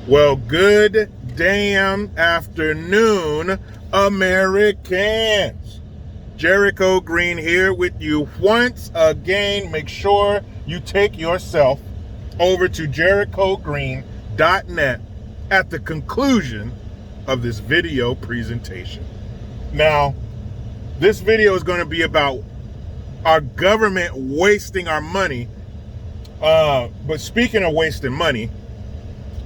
Well, good damn afternoon, Americans. Jericho Green here with you once again. Make sure you take yourself over to jerichogreen.net at the conclusion of this video presentation. Now, this video is going to be about our government wasting our money. But speaking of wasting money,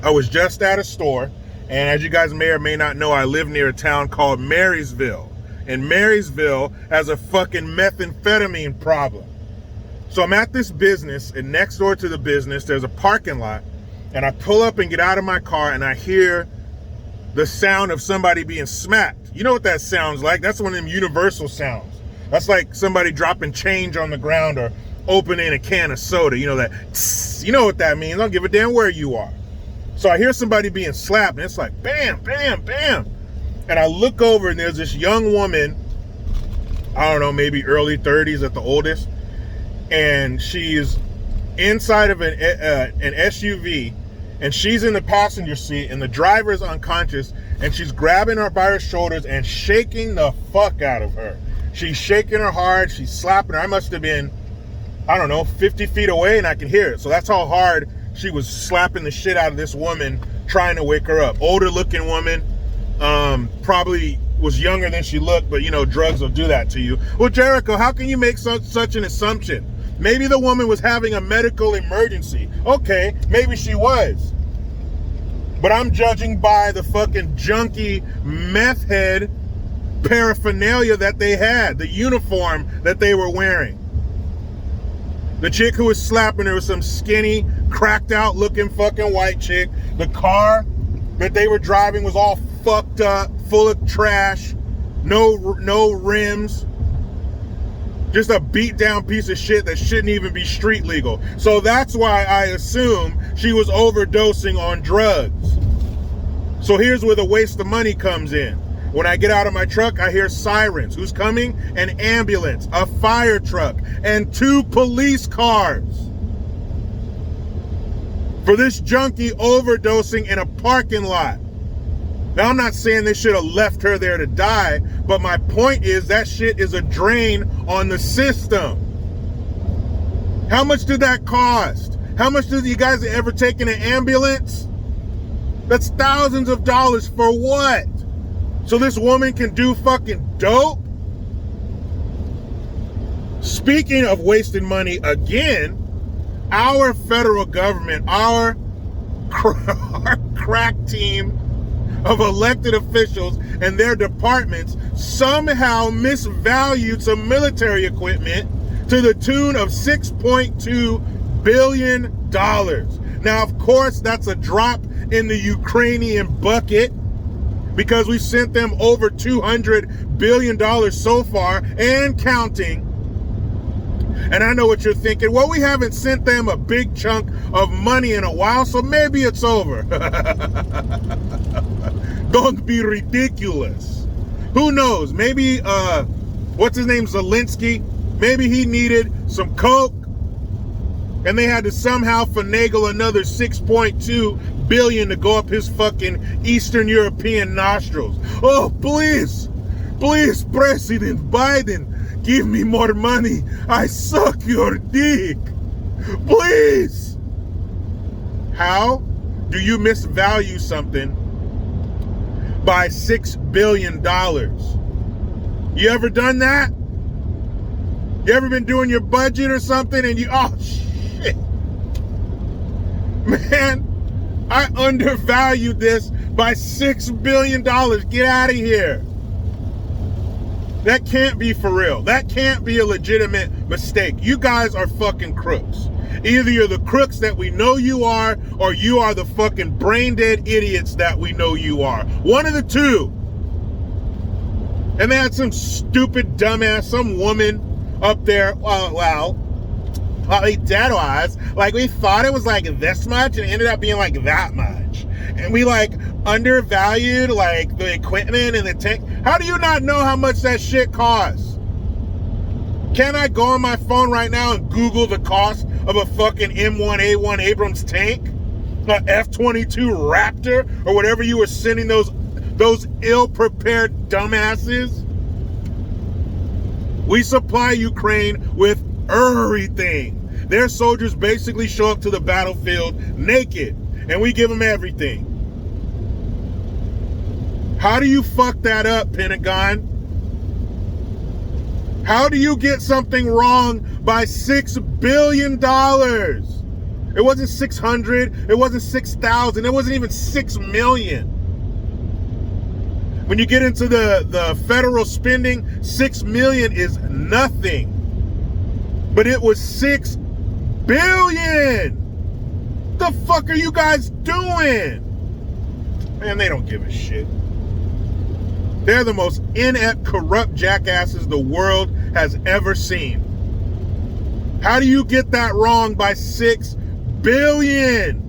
I was just at a store, and as you guys may or may not know, I live near a town called Marysville. And Marysville has a fucking methamphetamine problem. So I'm at this business, and next door to the business, there's a parking lot. And I pull up and get out of my car, and I hear the sound of somebody being smacked. You know what that sounds like? That's one of them universal sounds. That's like somebody dropping change on the ground or opening a can of soda. You know that, tss, you know what that means. I don't give a damn where you are. So I hear somebody being slapped, and it's like, bam, bam, bam. And I look over, and there's this young woman, I don't know, maybe early 30s at the oldest, and she's inside of an SUV, and she's in the passenger seat, and the driver is unconscious, and she's grabbing her by her shoulders and shaking the fuck out of her. She's shaking her hard, she's slapping her. I must have been, I don't know, 50 feet away, and I can hear it. So that's how hard she was slapping the shit out of this woman, trying to wake her up. Older looking woman, probably was younger than she looked, but you know, drugs will do that to you. Well, Jericho, how can you make such an assumption? Maybe the woman was having a medical emergency. Okay, maybe she was. But I'm judging by the fucking junky meth head paraphernalia that they had, the uniform that they were wearing. The chick who was slapping her was some skinny, cracked out looking fucking white chick. The car that they were driving was all fucked up, full of trash, no rims. Just a beat down piece of shit that shouldn't even be street legal. So that's why I assume she was overdosing on drugs. So here's where the waste of money comes in. When I get out of my truck, I hear sirens. Who's coming? An ambulance, a fire truck, and 2 police cars. For this junkie overdosing in a parking lot. Now, I'm not saying they should have left her there to die, but my point is that shit is a drain on the system. How much did that cost? How much did you guys ever take in an ambulance? That's thousands of dollars for what? So this woman can do fucking dope? Speaking of wasting money again, our federal government, our crack team of elected officials and their departments somehow misvalued some military equipment to the tune of $6.2 billion. Now, of course, that's a drop in the Ukrainian bucket, because we sent them over $200 billion so far and counting. And I know what you're thinking. Well, we haven't sent them a big chunk of money in a while, so maybe it's over. Don't be ridiculous. Who knows? Maybe, what's his name, Zelensky? Maybe he needed some coke, and they had to somehow finagle another $6.2 billion to go up his fucking Eastern European nostrils. Oh, please, President Biden, give me more money. I suck your dick. Please. How do you misvalue something by $6 billion? You ever done that? You ever been doing your budget or something and you, oh shit. Man, I undervalued this by $6 billion. Get out of here. That can't be for real. That can't be a legitimate mistake. You guys are fucking crooks. Either you're the crooks that we know you are, or you are the fucking brain dead idiots that we know you are. One of the two. And they had some stupid dumbass, some woman up there, that was like, we thought it was like this much and it ended up being like that much, and we like undervalued like the equipment and the tank. How do you not know how much that shit costs? Can I go on my phone right now and Google the cost of a fucking M1A1 Abrams tank? F-22 Raptor or whatever you were sending those ill-prepared dumbasses. We supply Ukraine with everything. Their soldiers basically show up to the battlefield naked, and we give them everything. How do you fuck that up, Pentagon? How do you get something wrong by $6 billion? It wasn't 600, it wasn't 6,000, it wasn't even 6 million. When you get into the federal spending, 6 million is nothing. But it was 6 billion. The fuck are you guys doing? Man, they don't give a shit. They're the most inept, corrupt jackasses the world has ever seen. How do you get that wrong by 6 billion?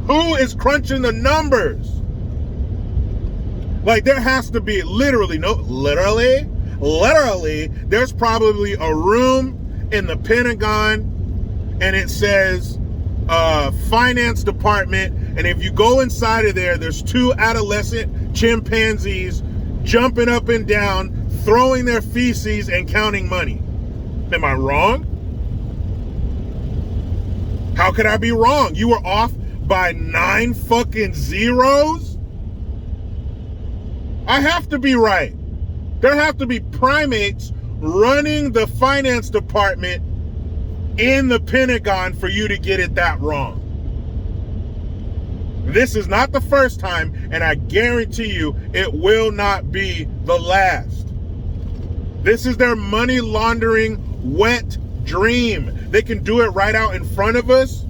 Who is crunching the numbers? Like, there has to be literally, there's probably a room in the Pentagon and it says finance department, and if you go inside of there, there's 2 adolescent chimpanzees jumping up and down, throwing their feces and counting money. Am I wrong? How could I be wrong? You were off by 9 fucking zeros? I have to be right. There have to be primates running the finance department in the Pentagon for you to get it that wrong. This is not the first time, and I guarantee you it will not be the last. This is their money laundering wet dream. They can do it right out in front of us,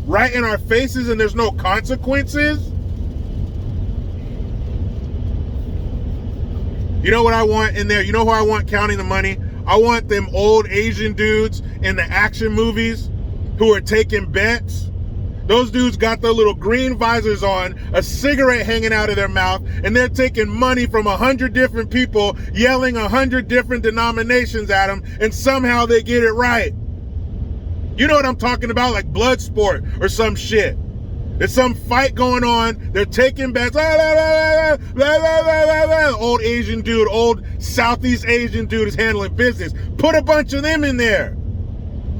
right in our faces, and there's no consequences. You know what I want in there? You know who I want counting the money? I want them old Asian dudes in the action movies who are taking bets. Those dudes got their little green visors on, a cigarette hanging out of their mouth, and they're taking money from 100 different people, yelling 100 different denominations at them, and somehow they get it right. You know what I'm talking about? Like Bloodsport or some shit. There's some fight going on. They're taking bets. Old Asian dude, old Southeast Asian dude is handling business. Put a bunch of them in there.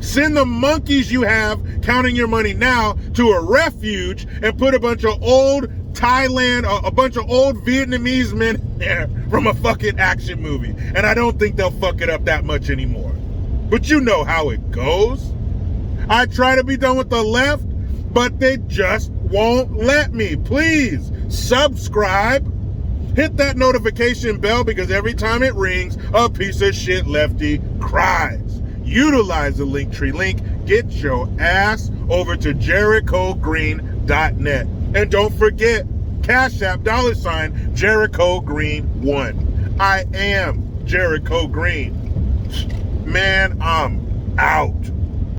Send the monkeys you have counting your money now to a refuge and put a bunch of old Thailand, a bunch of old Vietnamese men in there from a fucking action movie. And I don't think they'll fuck it up that much anymore. But you know how it goes. I try to be done with the left, but they just won't let me. Please subscribe. Hit that notification bell, because every time it rings, a piece of shit lefty cries. Utilize the Linktree link. Get your ass over to JerichoGreen.net. And don't forget, Cash App $ Jericho Green 1. I am Jericho Green. Man, I'm out.